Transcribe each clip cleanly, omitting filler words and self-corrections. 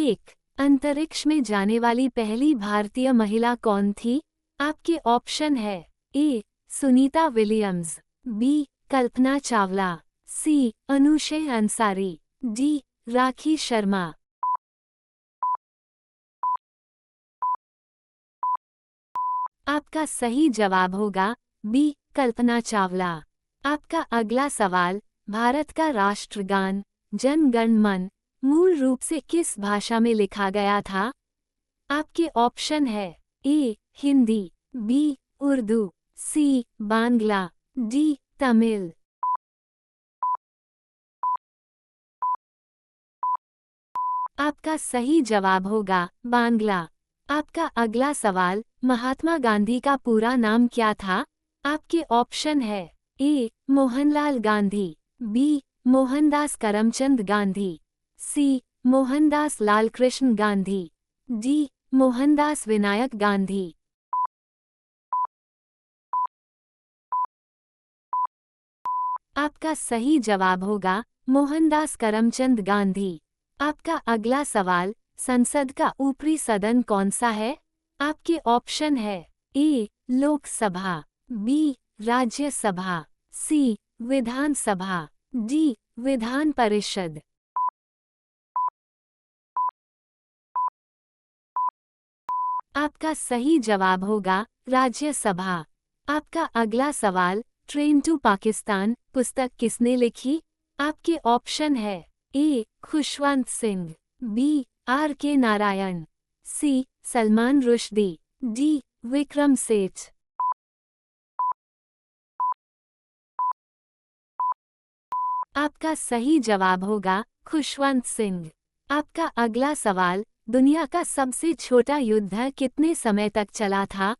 एक, अंतरिक्ष में जाने वाली पहली भारतीय महिला कौन थी? आपके ऑप्शन है A. Sunita Williams, B. Kalpana Chawla, C. Anousheh Ansari, D. Rakhi Sharma. आपका सही जवाब होगा बी. कल्पना चावला। आपका अगला सवाल, भारत का राष्ट्रगान जन गण मन मूल रूप से किस भाषा में लिखा गया था? आपके ऑप्शन है ए. हिंदी, बी. उर्दू, सी. बांग्ला, डी. तमिल। आपका सही जवाब होगा बांग्ला। आपका अगला सवाल, महात्मा गांधी का पूरा नाम क्या था? आपके ऑप्शन है ए. मोहनलाल गांधी, बी. मोहनदास करमचंद गांधी, सी. मोहनदास लालकृष्ण गांधी, डी. मोहनदास विनायक गांधी। आपका सही जवाब होगा मोहनदास करमचंद गांधी। आपका अगला सवाल, संसद का ऊपरी सदन कौन सा है? आपके ऑप्शन है ए. लोकसभा, बी. राज्यसभा, सी. विधानसभा, डी. विधान परिषद। आपका सही जवाब होगा राज्यसभा। आपका अगला सवाल, ट्रेन टू पाकिस्तान पुस्तक किसने लिखी? आपके ऑप्शन है ए. खुशवंत सिंह, बी. आर के नारायण, सी. सलमान रुश्दी, डी. विक्रम सेठ। आपका सही जवाब होगा खुशवंत सिंह। आपका अगला सवाल, दुनिया का सबसे छोटा युद्ध कितने समय तक चला था?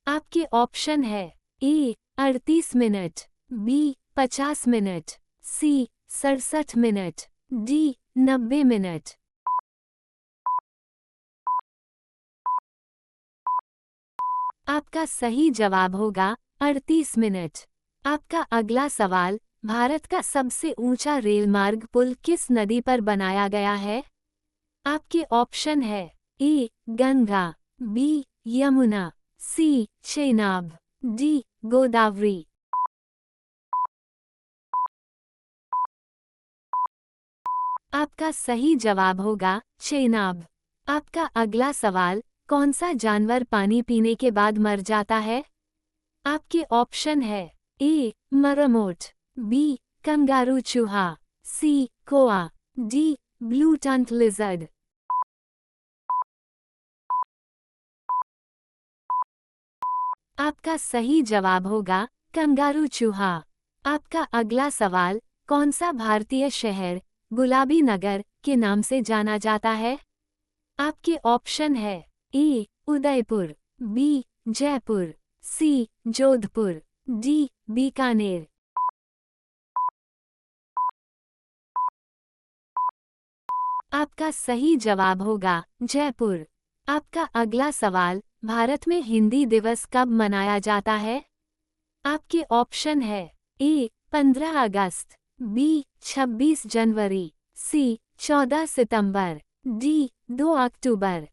आपके ऑप्शन है ए. 38 मिनट, बी. 50 मिनट, सी. 67 मिनट, डी. 90 मिनट। आपका सही जवाब होगा 38 मिनट। आपका अगला सवाल, भारत का सबसे ऊंचा रेलमार्ग पुल किस नदी पर बनाया गया है? आपके ऑप्शन है ए. गंगा, बी. यमुना, सी. चेनाब, डी. गोदावरी। आपका सही जवाब होगा चेनाब। आपका अगला सवाल, कौन सा जानवर पानी पीने के बाद मर जाता है? आपके ऑप्शन है ए. Marmot, B. कंगारू चूहा, सी. कोआ, डी. Blue tongued lizard. आपका सही जवाब होगा कंगारू चूहा। आपका अगला सवाल, कौन सा भारतीय शहर गुलाबी नगर के नाम से जाना जाता है? आपके ऑप्शन है ए. उदयपुर, बी. जयपुर, सी. जोधपुर, डी. बीकानेर। आपका सही जवाब होगा जयपुर। आपका अगला सवाल, भारत में हिंदी दिवस कब मनाया जाता है? आपके ऑप्शन है ए. 15 अगस्त, बी. 26 जनवरी, सी. 14 सितंबर, डी. 2 अक्टूबर।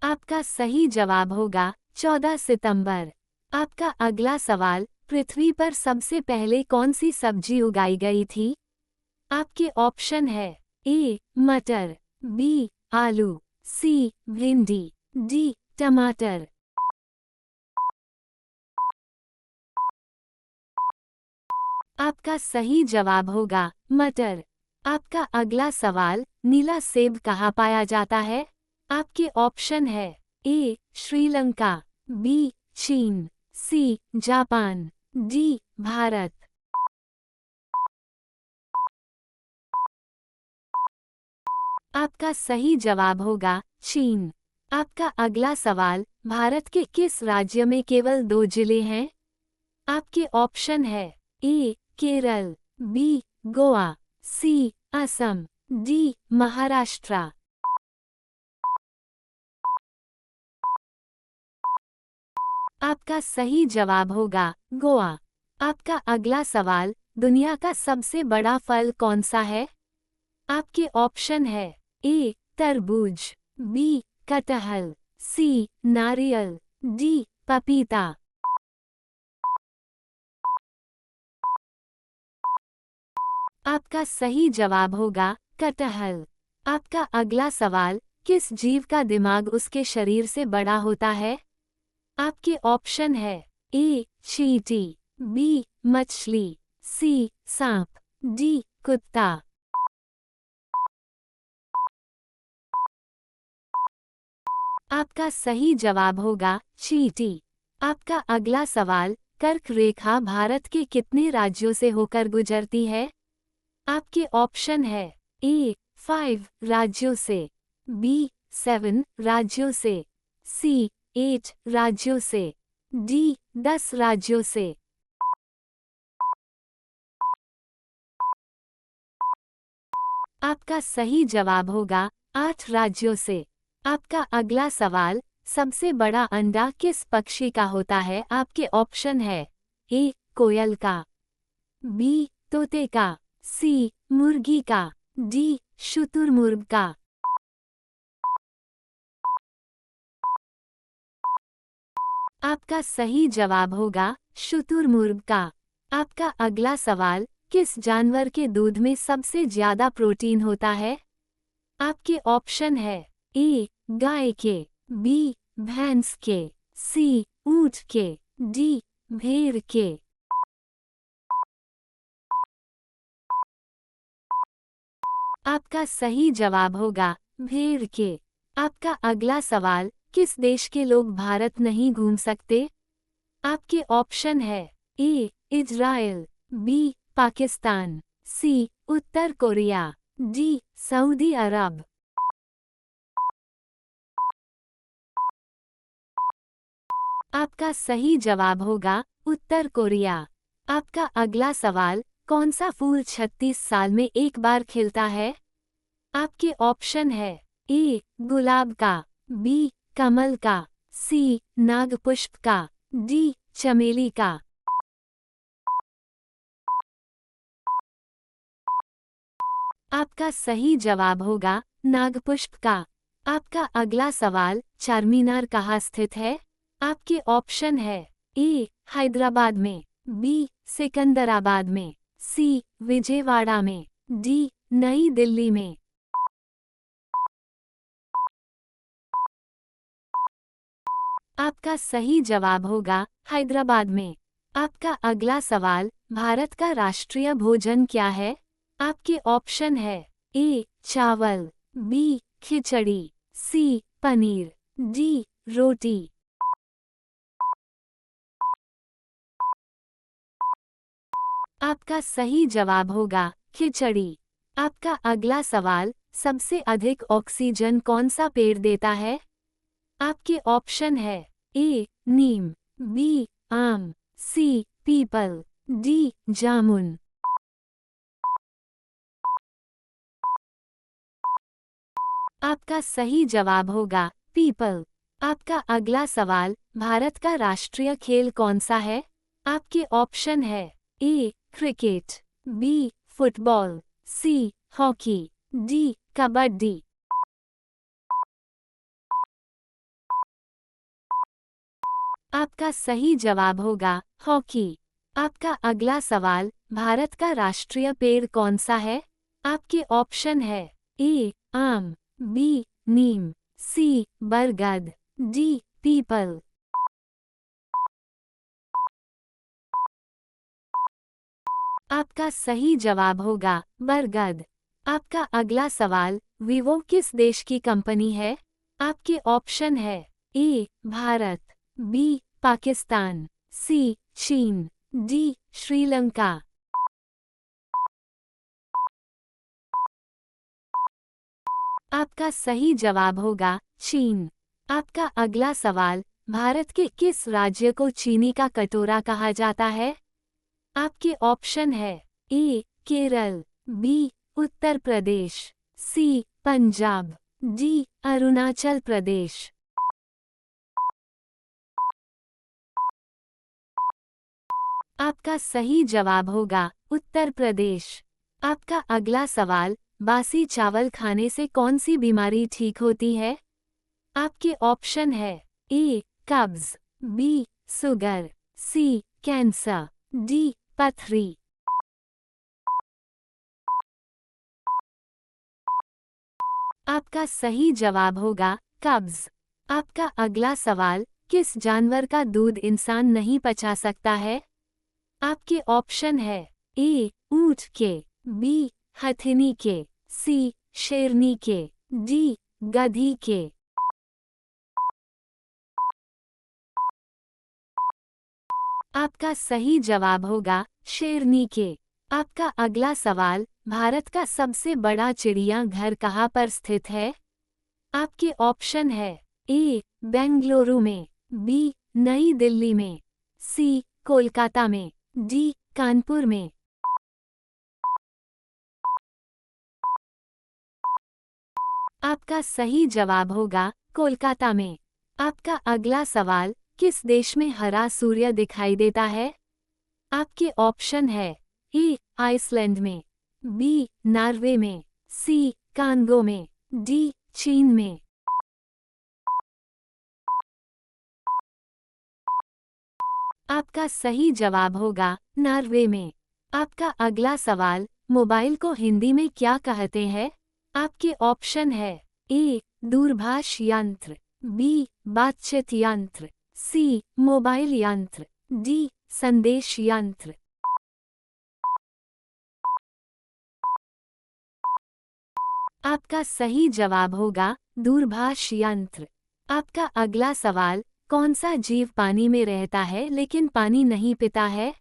आपका सही जवाब होगा 14 सितंबर। आपका अगला सवाल, पृथ्वी पर सबसे पहले कौन सी सब्जी उगाई गई थी? आपके ऑप्शन है ए. मटर, बी. आलू, सी. भिंडी, डी. टमाटर। आपका सही जवाब होगा मटर। आपका अगला सवाल, नीला सेब कहाँ पाया जाता है? आपके ऑप्शन है ए. श्रीलंका, बी. चीन, सी. Japan, D. भारत। आपका सही जवाब होगा चीन। आपका अगला सवाल, भारत के किस राज्य में केवल 2 जिले हैं? आपके ऑप्शन है ए. केरल, बी. गोवा, सी. असम, डी. महाराष्ट्र। आपका सही जवाब होगा गोवा। आपका अगला सवाल, दुनिया का सबसे बड़ा फल कौन सा है? आपके ऑप्शन है ए तरबूज, बी कटहल, सी नारियल, डी पपीता। आपका सही जवाब होगा कटहल। आपका अगला सवाल, किस जीव का दिमाग उसके शरीर से बड़ा होता है? आपके ऑप्शन है ए चींटी, बी मछली, सी सांप, डी कुत्ता। आपका सही जवाब होगा चींटी। आपका अगला सवाल, कर्क रेखा भारत के कितने राज्यों से होकर गुजरती है? आपके ऑप्शन है ए 5 राज्यों से, बी 7 राज्यों से, सी 8 राज्यों से, डी 10 राज्यों से। आपका सही जवाब होगा 8 राज्यों से। आपका अगला सवाल, सबसे बड़ा अंडा किस पक्षी का होता है? आपके ऑप्शन है ए कोयल का, बी तोते का, सी मुर्गी का, डी शुतुरमुर्ग का। आपका सही जवाब होगा शुतुरमुर्ग का। आपका अगला सवाल, किस जानवर के दूध में सबसे ज्यादा प्रोटीन होता है? आपके ऑप्शन है ए गाय के, बी भैंस के, सी ऊंट के, डी भेड़ के। आपका सही जवाब होगा भेड़ के। आपका अगला सवाल, किस देश के लोग भारत नहीं घूम सकते? आपके ऑप्शन है ए इजराइल, बी पाकिस्तान, सी उत्तर कोरिया, डी सऊदी अरब। आपका सही जवाब होगा उत्तर कोरिया। आपका अगला सवाल, कौन सा फूल 36 साल में एक बार खिलता है? आपके ऑप्शन है ए गुलाब का, बी कमल का, सी नागपुष्प का, डी चमेली का। आपका सही जवाब होगा नागपुष्प का। आपका अगला सवाल, चारमीनार कहाँ स्थित है? आपके ऑप्शन है ए हैदराबाद में, बी सिकंदराबाद में, सी विजयवाड़ा में, डी नई दिल्ली में। आपका सही जवाब होगा हैदराबाद में। आपका अगला सवाल, भारत का राष्ट्रीय भोजन क्या है? आपके ऑप्शन है ए चावल, बी खिचड़ी, सी पनीर, डी रोटी। आपका सही जवाब होगा खिचड़ी। आपका अगला सवाल, सबसे अधिक ऑक्सीजन कौन सा पेड़ देता है? आपके ऑप्शन है ए नीम, बी आम, सी पीपल, डी जामुन। आपका सही जवाब होगा पीपल। आपका अगला सवाल, भारत का राष्ट्रीय खेल कौन सा है? आपके ऑप्शन है A cricket, B football, C hockey, D kabaddi. आपका सही जवाब होगा हॉकी। आपका अगला सवाल, भारत का राष्ट्रीय पेड़ कौन सा है? आपके ऑप्शन है ए आम, बी नीम, सी बरगद, डी पीपल। आपका सही जवाब होगा बरगद। आपका अगला सवाल, वीवो किस देश की कंपनी है? आपके ऑप्शन है ए भारत, बी पाकिस्तान, सी चीन, डी श्रीलंका। आपका सही जवाब होगा चीन। आपका अगला सवाल, भारत के किस राज्य को चीनी का कटोरा कहा जाता है? आपके ऑप्शन है ए केरल, बी उत्तर प्रदेश, सी पंजाब, डी अरुणाचल प्रदेश। आपका सही जवाब होगा उत्तर प्रदेश। आपका अगला सवाल, बासी चावल खाने से कौन सी बीमारी ठीक होती है? आपके ऑप्शन है ए कब्ज, बी शुगर, सी कैंसर, डी पथरी। आपका सही जवाब होगा कब्ज। आपका अगला सवाल, किस जानवर का दूध इंसान नहीं पचा सकता है? आपके ऑप्शन है ए ऊंट के, बी हथिनी के, सी शेरनी के, डी गधी के। आपका सही जवाब होगा शेरनी के। आपका अगला सवाल, भारत का सबसे बड़ा चिड़ियाघर कहाँ पर स्थित है? आपके ऑप्शन है ए बेंगलुरु में, बी नई दिल्ली में, सी कोलकाता में, डी कानपुर में। आपका सही जवाब होगा कोलकाता में। आपका अगला सवाल, किस देश में हरा सूर्य दिखाई देता है? आपके ऑप्शन है ए आइसलैंड में, बी नॉर्वे में, सी कांगो में, डी चीन में। आपका सही जवाब होगा नॉर्वे में। आपका अगला सवाल, मोबाइल को हिंदी में क्या कहते हैं? आपके ऑप्शन है ए दूरभाष यंत्र, बी बातचीत यंत्र, सी मोबाइल यंत्र, डी संदेश यंत्र। आपका सही जवाब होगा दूरभाष यंत्र। आपका अगला सवाल, कौन सा जीव पानी में रहता है लेकिन पानी नहीं पीता है?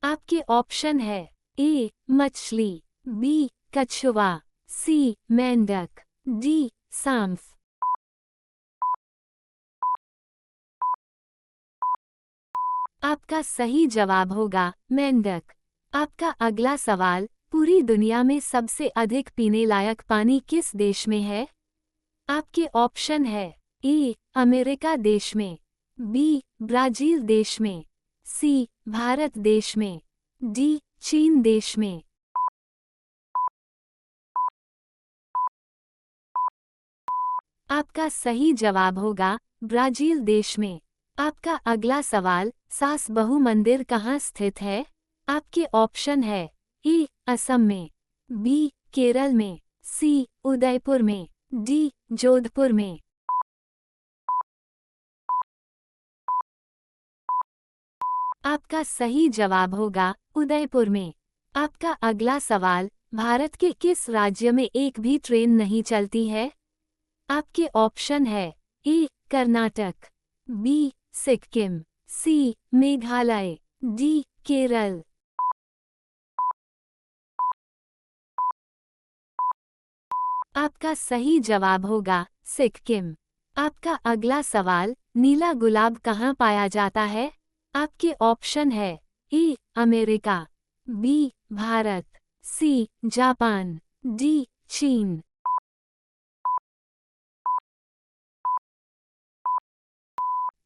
आपके ऑप्शन है ए मछली, बी कछुआ, सी मेंढक, डी सांप। आपका सही जवाब होगा मेंढक। आपका अगला सवाल, पूरी दुनिया में सबसे अधिक पीने लायक पानी किस देश में है? आपके ऑप्शन है ए अमेरिका देश में, बी ब्राजील देश में, सी भारत देश में, डी चीन देश में। आपका सही जवाब होगा ब्राजील देश में। आपका अगला सवाल, सास बहु मंदिर कहाँ स्थित है? आपके ऑप्शन है ए असम में, बी केरल में, सी उदयपुर में, डी जोधपुर में। आपका सही जवाब होगा उदयपुर में। आपका अगला सवाल, भारत के किस राज्य में एक भी ट्रेन नहीं चलती है? आपके ऑप्शन है ए कर्नाटक, बी सिक्किम, सी मेघालय, डी केरल। आपका सही जवाब होगा सिक्किम। आपका अगला सवाल, नीला गुलाब कहाँ पाया जाता है? आपके ऑप्शन है A America, B Bharat, C Japan, D चीन।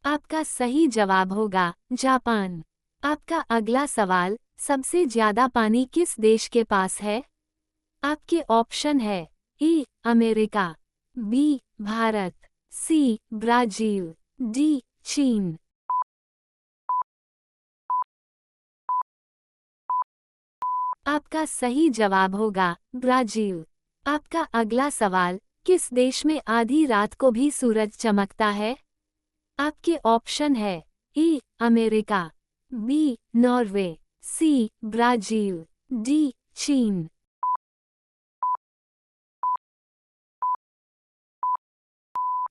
आपका सही जवाब होगा जापान। आपका अगला सवाल, सबसे ज्यादा पानी किस देश के पास है? आपके ऑप्शन है A America, B Bharat, C Brazil, D चीन। आपका सही जवाब होगा ब्राजील। आपका अगला सवाल, किस देश में आधी रात को भी सूरज चमकता है? आपके ऑप्शन है A America, B Norway, C Brazil, D चीन।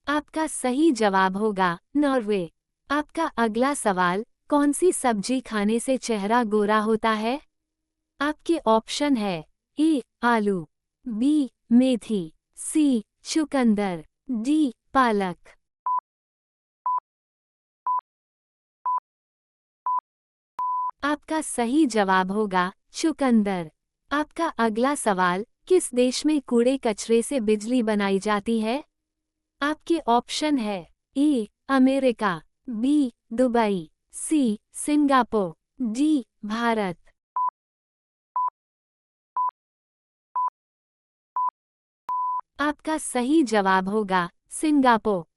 आपका सही जवाब होगा नॉर्वे। आपका अगला सवाल, कौन सी सब्जी खाने से चेहरा गोरा होता है? आपके ऑप्शन है ए आलू, बी मेथी, सी चुकंदर, डी पालक। आपका सही जवाब होगा चुकंदर। आपका अगला सवाल, किस देश में कूड़े कचरे से बिजली बनाई जाती है? आपके ऑप्शन है A America, B Dubai, C Singapore, D Bharat. आपका सही जवाब होगा सिंगापुर।